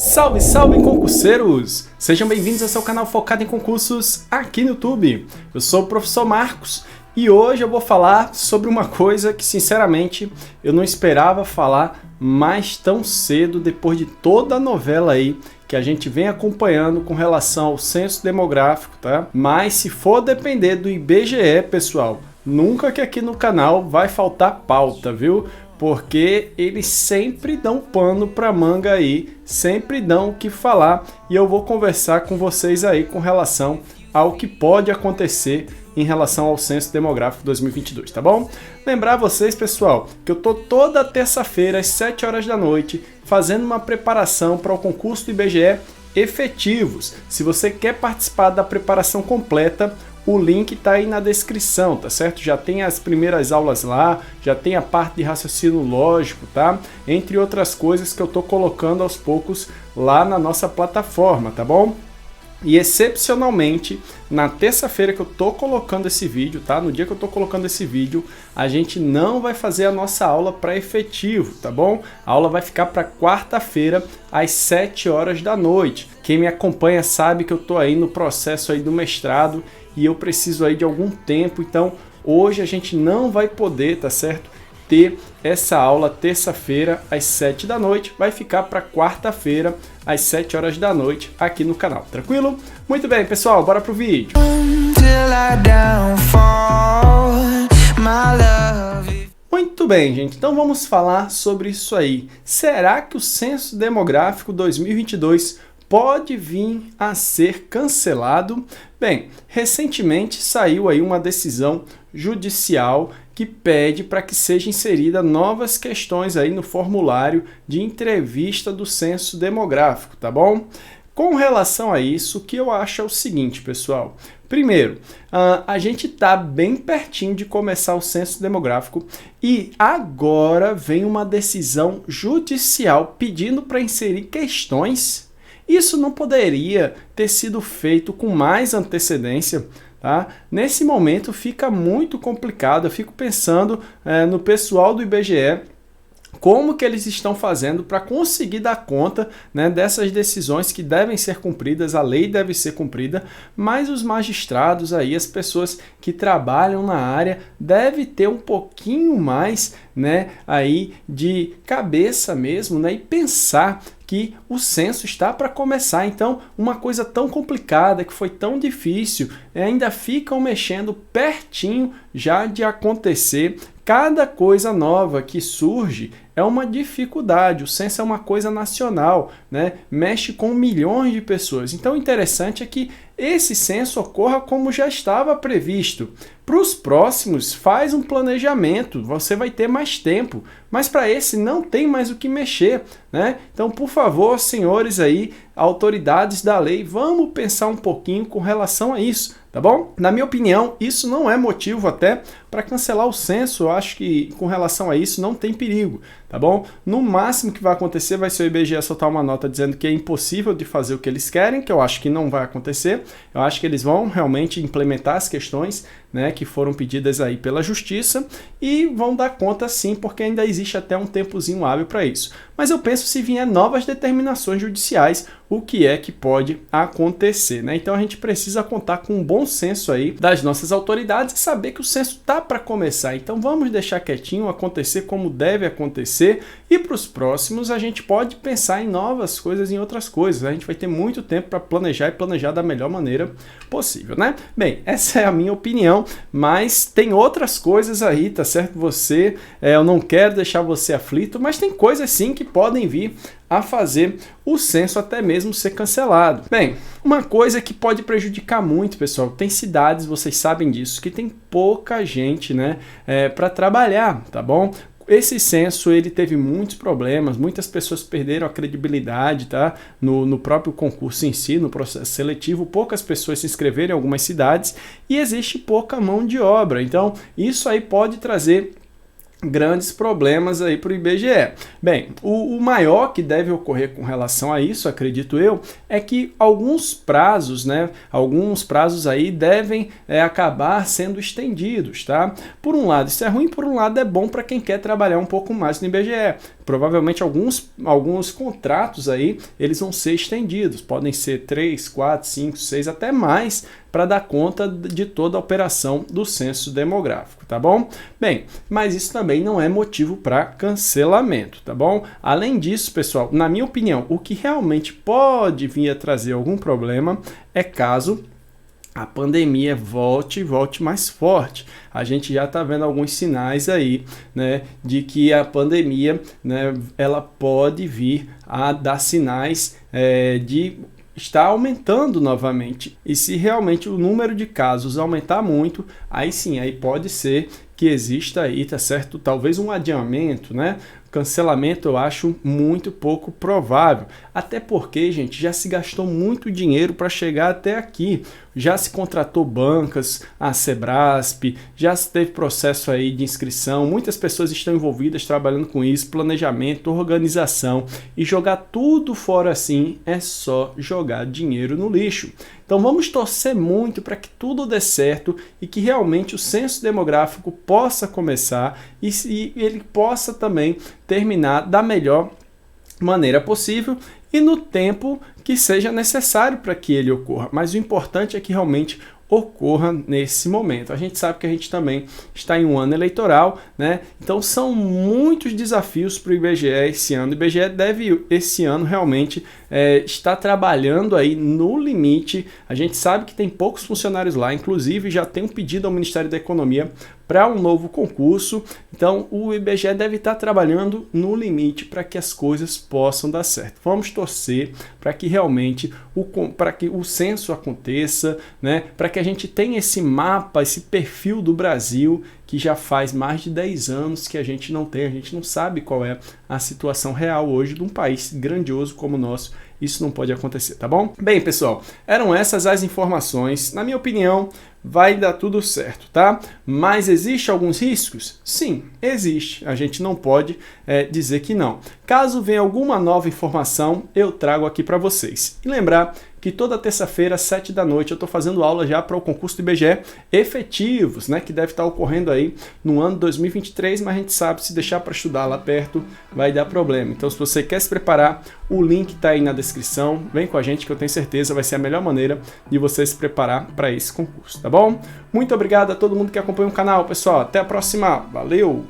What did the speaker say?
Salve, salve concurseiros! Sejam bem-vindos ao seu canal focado em concursos aqui no YouTube. Eu sou o professor Marcos e hoje eu vou falar sobre uma coisa que sinceramente eu não esperava falar mais tão cedo depois de toda a novela aí que a gente vem acompanhando com relação ao censo demográfico, tá? Mas se for depender do IBGE, pessoal, nunca que aqui no canal vai faltar pauta, viu? Porque eles sempre dão pano para manga aí, sempre dão o que falar e eu vou conversar com vocês aí com relação ao que pode acontecer em relação ao Censo Demográfico 2022, tá bom? Lembrar vocês, pessoal, que eu tô toda terça-feira às 7 horas da noite fazendo uma preparação para o concurso do IBGE efetivos. Se você quer participar da preparação completa, o link está aí na descrição, tá certo? Já tem as primeiras aulas lá, já tem a parte de raciocínio lógico, tá? Entre outras coisas que eu tô colocando aos poucos lá na nossa plataforma, tá bom? E excepcionalmente, na terça-feira que eu tô colocando esse vídeo, tá? No dia que eu tô colocando esse vídeo, a gente não vai fazer a nossa aula para efetivo, tá bom? A aula vai ficar para quarta-feira, às 7 horas da noite. Quem me acompanha sabe que eu tô aí no processo aí do mestrado e eu preciso aí de algum tempo, então hoje a gente não vai poder, tá certo? Ter essa aula terça-feira às 7 da noite, vai ficar para quarta-feira às 7 horas da noite aqui no canal, tranquilo? Muito bem, pessoal, bora pro vídeo. Muito bem, gente, então vamos falar sobre isso aí. Será que o Censo Demográfico 2022 pode vir a ser cancelado? Bem, recentemente saiu aí uma decisão judicial que pede para que sejam inseridas novas questões aí no formulário de entrevista do censo demográfico, tá bom? Com relação a isso, o que eu acho é o seguinte, pessoal. Primeiro, a gente está bem pertinho de começar o censo demográfico e agora vem uma decisão judicial pedindo para inserir questões. Isso não poderia ter sido feito com mais antecedência, tá? Nesse momento fica muito complicado, eu fico pensando no pessoal do IBGE, como que eles estão fazendo para conseguir dar conta, né, dessas decisões que devem ser cumpridas, a lei deve ser cumprida, mas os magistrados aí, as pessoas que trabalham na área, devem ter um pouquinho mais, né, aí de cabeça mesmo, né, e pensar que o censo está para começar. Então, uma coisa tão complicada, que foi tão difícil, ainda ficam mexendo pertinho já de acontecer. Cada coisa nova que surge é uma dificuldade. O censo é uma coisa nacional, né? Mexe com milhões de pessoas. Então, o interessante é que esse censo ocorra como já estava previsto. Para os próximos, faz um planejamento, você vai ter mais tempo, mas para esse não tem mais o que mexer, né? Então, por favor, senhores aí, autoridades da lei, vamos pensar um pouquinho com relação a isso, tá bom? Na minha opinião, isso não é motivo até para cancelar o censo. Eu acho que com relação a isso não tem perigo, tá bom? No máximo que vai acontecer vai ser o IBGE soltar uma nota dizendo que é impossível de fazer o que eles querem, que eu acho que não vai acontecer. Eu acho que eles vão realmente implementar as questões, né, que foram pedidas aí pela justiça e vão dar conta sim, porque ainda existe até um tempozinho hábil para isso. Mas eu penso se vier novas determinações judiciais, o que é que pode acontecer, né? Então a gente precisa contar com um bom senso aí das nossas autoridades e saber que o censo tá para começar. Então vamos deixar quietinho, acontecer como deve acontecer e para os próximos a gente pode pensar em novas coisas, em outras coisas. A gente vai ter muito tempo para planejar e planejar da melhor maneira possível, né? Bem, essa é a minha opinião, mas tem outras coisas aí, tá certo? Eu não quero deixar você aflito, mas tem coisas sim que podem vir a fazer o censo até mesmo ser cancelado. Bem, uma coisa que pode prejudicar muito, pessoal, tem cidades, vocês sabem disso, que tem pouca gente, né, para trabalhar, tá bom? Esse censo ele teve muitos problemas, muitas pessoas perderam a credibilidade, tá? No próprio concurso em si, no processo seletivo, poucas pessoas se inscreveram em algumas cidades e existe pouca mão de obra. Então, isso aí pode trazer grandes problemas aí para o IBGE. Bem, o maior que deve ocorrer com relação a isso, acredito eu, é que alguns prazos, né, aí devem acabar sendo estendidos, tá? Por um lado isso é ruim, por um lado é bom para quem quer trabalhar um pouco mais no IBGE. Provavelmente alguns contratos aí, eles vão ser estendidos, podem ser 3, 4, 5, 6, até mais, para dar conta de toda a operação do censo demográfico, tá bom? Bem, mas isso também não é motivo para cancelamento, tá bom? Além disso, pessoal, na minha opinião, o que realmente pode vir a trazer algum problema é caso a pandemia volte mais forte. A gente já está vendo alguns sinais aí, né, de que a pandemia, né, ela pode vir a dar sinais de está aumentando novamente. E se realmente o número de casos aumentar muito, aí sim, aí pode ser que exista aí, tá certo? Talvez um adiamento, né? Cancelamento eu acho muito pouco provável. Até porque, gente, já se gastou muito dinheiro para chegar até aqui. Já se contratou bancas, a Sebrasp, já se teve processo aí de inscrição. Muitas pessoas estão envolvidas trabalhando com isso, planejamento, organização. E jogar tudo fora assim é só jogar dinheiro no lixo. Então vamos torcer muito para que tudo dê certo e que realmente o censo demográfico possa começar e ele possa também terminar da melhor maneira possível e no tempo que seja necessário para que ele ocorra. Mas o importante é que realmente ocorra nesse momento. A gente sabe que a gente também está em um ano eleitoral, né? Então são muitos desafios para o IBGE esse ano. O IBGE deve, esse ano, realmente estar trabalhando aí no limite. A gente sabe que tem poucos funcionários lá, inclusive já tem um pedido ao Ministério da Economia para um novo concurso. Então o IBGE deve estar trabalhando no limite para que as coisas possam dar certo. Vamos torcer para que realmente o censo aconteça, né? Para que a gente tenha esse mapa, esse perfil do Brasil, que já faz mais de 10 anos que a gente não tem, a gente não sabe qual é a situação real hoje de um país grandioso como o nosso. Isso não pode acontecer, tá bom? Bem, pessoal, eram essas as informações. Na minha opinião, vai dar tudo certo, tá? Mas existe alguns riscos? Sim, existe. A gente não pode dizer que não. Caso venha alguma nova informação, eu trago aqui para vocês. E lembrar que toda terça-feira, às 7 da noite, eu estou fazendo aula já para o concurso do IBGE efetivos, né? Que deve estar ocorrendo aí no ano 2023, mas a gente sabe, se deixar para estudar lá perto, vai dar problema. Então, se você quer se preparar, o link está aí na descrição. Vem com a gente que eu tenho certeza vai ser a melhor maneira de você se preparar para esse concurso, tá bom? Muito obrigado a todo mundo que acompanha o canal, pessoal. Até a próxima. Valeu!